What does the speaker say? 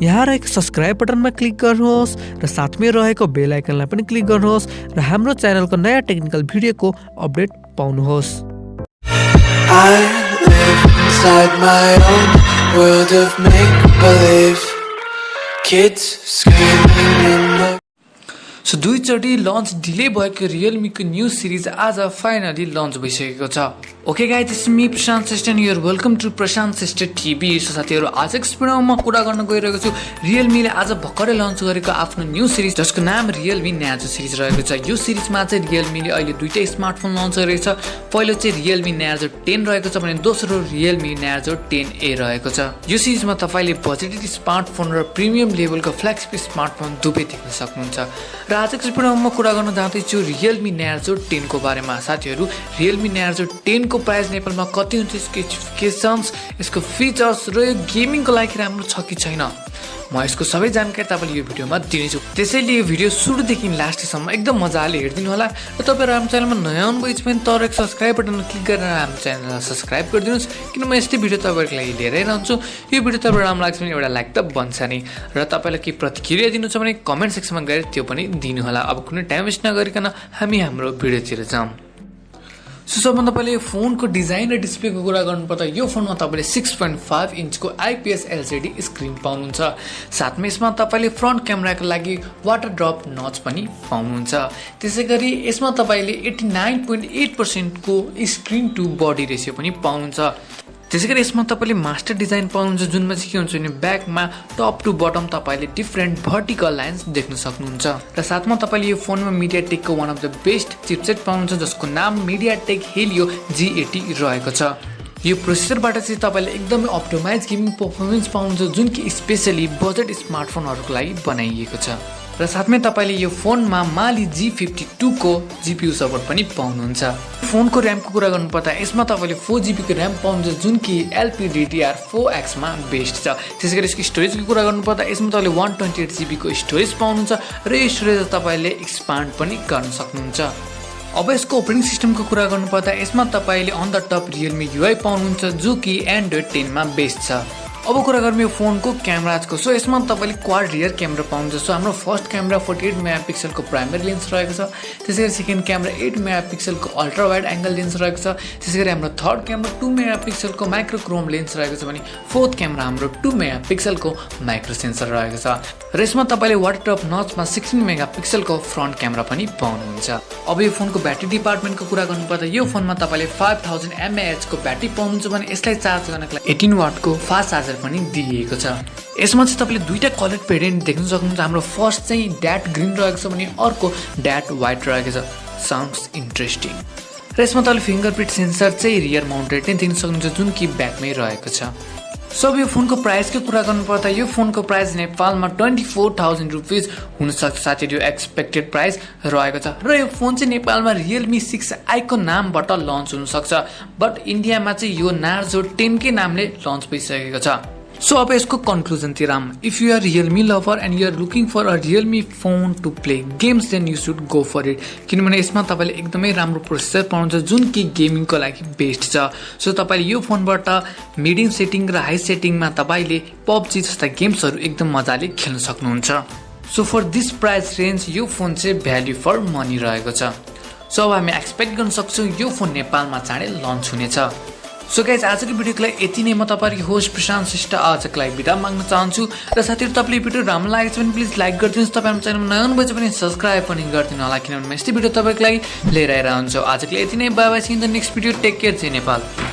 यहाँ रहेको सब्स्क्राइब बटनमा क्लिक गर्नुहोस् र साथमै रहेको बेल आइकनलाई पनि क्लिक गर्नुहोस् र हाम्रो च्यानलको नयाँ टेक्निकल भिडियोको अपडेट पाउनुहोस्। I live inside my own world of make-believe. Kids screaming in the so दुईचोटी लन्च डिले भएको रियलमीको न्यू सिरिज आज फाइनली लन्च भइसकेको छ। Okay guys, this is me Prashant Shrestha and you are welcome to Prashant Shrestha TV. So साथीहरु, आजको भिडियोमा म कुरा गर्न गइरहेको छु रियलमीले आज भर्खरै लन्च गरेको आफ्नो न्यू सिरिज जसको नाम रियलमी NARZO सिरिज रहेको छ। यो सिरिजमा चाहिँ रियलमीले अहिले दुईटै स्मार्टफोन लन्च गरेको छ। पहिलो चाहिँ रियलमी NARZO 10 रहेको छ भने दोस्रो रियलमी NARZO 10A रहेको छ। यो सिरिजमा तपाईले बजेटेड स्मार्टफोन र प्रिमियम लेभलको फ्ल्यागशिप स्मार्टफोन दुवै देख्न सक्नुहुन्छ। र आजको भिडियोमा म कुरा गर्न जाँदैछु रियलमी NARZO 10 को बारेमा। साथीहरु, रियलमी NARZO 10 को प्राइस नेपालमा कति हुन्छ, स्पेसिफिकेशन्स, यसको फिचर्स र यो गेमिङको लागि राम्रो छ कि छैन, म यसको सबै जानकारी तपाईले यो भिडियोमा दिनेछु। त्यसैले यो भिडियो सुरुदेखि लास्टसम्म एकदम मजाले हेर्दिनु होला। र तपाईहरु हाम्रो च्यानलमा नयाँ हुनुहुन्छ भने तल सब्स्क्राइब बटनमा क्लिक गरेर हाम्रो च्यानललाई सब्स्क्राइब गरिदिनुस्, किन म यस्तै भिडियो तपाईहरुको लागि लिएर रहन्छु। यो भिडियो तपाईहरुलाई राम्रो लाग्छ भने एउटा लाइक त बन्छ नि, र तपाईलाई के प्रतिक्रिया दिनु छ भने कमेन्ट सेक्सनमा गएर त्यो पनि दिनु होला। अब कुनै टाइम वेस्ट नगरिकन हामी हाम्रो भिडियोतिर जाऊँ। सो सबभन्दा पहिले फोनको डिजाइन र डिस्प्लेको कुरा गर्नुपर्दा यो फोनमा तपाईले 6.5 इन्चको IPS LCD स्क्रिन पाउनुहुन्छ। साथमै यसमा तपाईले फ्रन्ट क्यामेराको लागि वाटर ड्रप नच पनि पाउनुहुन्छ। त्यसैगरी यसमा तपाईले 89.8% को स्क्रिन टु बडी रेशियो पनि पाउनुहुन्छ। त्यसैगरी यसमा तपाईले मास्टर डिजाइन पाउनुहुन्छ, जुनमा चाहिँ के हुन्छ भने ब्याकमा टप टु बटम तपाईले डिफरेन्ट भर्टिकल लाइन्स देख्न सक्नुहुन्छ। र साथमा तपाईले यो फोनमा मिडियाटेकको one of the best chipset पाउनुहुन्छ जसको नाम मिडियाटेक हेलियो G80 रहेको छ। यो प्रोसेसरबाट चाहिँ तपाईले एकदमै अप्टिमाइज गेमिङ परफर्मेन्स पाउनुहुन्छ, जुन कि स्पेशली बजेट स्मार्टफोनहरुको लागि बनाइएको छ। र साथमै तपाईले यो फोनमा माली G52 को GPU सपोर्ट पनि पाउनुहुन्छ। फोनको र्यामको कुरा गर्नुपर्दा यसमा तपाईले 4GB को र्याम पाउनुहुन्छ, जुन कि LPDDR4X मा बेस्ट छ। त्यसैगरी यसको स्टोरेजको कुरा गर्नुपर्दा यसमा तपाईले 128GB को स्टोरेज पाउनुहुन्छ र यो स्टोरेज तपाईले एक्सपान्ड पनि गर्न सक्नुहुन्छ। अब यसको अपरेटिङ सिस्टमको कुरा गर्नुपर्दा यसमा तपाईले on the top Realme UI पाउनुहुन्छ, जो कि एन्ड्रोइड 10 मा बेस्ट छ। अब कुरा गरौँ यो फोनको क्यामेराजको। सो यसमा तपाईले क्वाड रियर क्यामेरा पाउनुहुन्छ। सो हाम्रो फर्स्ट क्यामेरा 48 मेगापिक्सल को प्राइमरी लेन्स रहेको छ। त्यसैगरी सेकेन्ड क्यामेरा 8 मेगापिक्सल को अल्ट्रा वाइड एंगल लेन्स रहेको छ। त्यसैगरी हाम्रो थर्ड क्यामेरा 2 मेगापिक्सल को माइक्रो क्रोम लेन्स रहेको छ भने फोर्थ क्यामेरा हाम्रो 2 मेगापिक्सल को माइक्रो सेन्सर रहेको छ। र यसमा तपाईले वाटर टप नचमा 16 मेगापिक्सल को फ्रन्ट क्यामेरा पनि पाउनुहुन्छ। अब यो फोनको ब्याट्री डिपार्टमेन्टको कुरा गर्नुपर्दा यो फोनमा तपाईले 5000 mAh को ब्याट्री पाउनुहुन्छ भने यसलाई चार्ज गर्नको लागि 18 वाट को फास्ट चार्जर पनि दिएको छ। यसमा चाहिँ तपाईले दुईटा कलर भेरिएन्ट देख्न सक्नुहुन्छ। हाम्रो फर्स्ट चाहिँ ड्याट ग्रीन रहेको छ भने अर्को ड्याट व्हाइट रहेको छ। Sounds interesting. र यसमा तपाईले फिंगरप्रिन्ट सेन्सर चाहिँ रियर माउन्टेड नै देख्न सक्नुहुन्छ, जुन कि ब्याकमै रहेको छ। सब यो फोनको प्राइसको कुरा गर्नुपर्दा यो फोनको प्राइस नेपालमा 24,000 रुपीज हुन सक्छ। साथै यो एक्सपेक्टेड प्राइस रहेको छ। र यो फोन चाहिँ नेपालमा रियलमी 6i को नामबाट लन्च हुन सक्छ, बट इन्डियामा चाहिँ यो NARZO 10 के नामले लन्च भइसकेको छ। सो अब यसको कन्क्लुजनतिर आम। If you are Realme lover and you are looking for a Realme phone to play games, then you should go for it. किनभने यसमा तपाईले एकदमै राम्रो प्रोसेसर पाउनुहुन्छ, जुन कि गेमिङको लागि बेस्ट छ। सो तपाईले यो फोनबाट मिडियम सेटिङ र हाई सेटिङमा तपाईले PUBG जस्ता गेम्सहरु एकदम मजाले खेल्न सक्नुहुन्छ। So for this price range यो फोन चाहिँ भ्याल्यु फर मनी रहेको छ। सो अब हामी एक्सपेक्ट गर्न सक्छौं यो फोन नेपालमा चाँडै लन्च हुनेछ। सो गाइज, आजको भिडियोको लागि यति नै। म तपाईहरुको होस्ट प्रशान्त श्रेष्ठ आजको लागि बिदा माग्न चाहन्छु। र साथीहरु, तपाईले यो भिडियो राम्रो लागेछ भने प्लिज लाइक गरिदिनुस्। तपाई हाम्रो च्यानलमा नयाँ हुनुहुन्छ भने सब्स्क्राइब पनि गरिदिनु होला, किनभने म यस्तै भिडियो तपाईहरुको लागि लिएर आइरहन्छु। आजको लागि यति नै। Bye bye, see in the next video. Take care. जय नेपाल।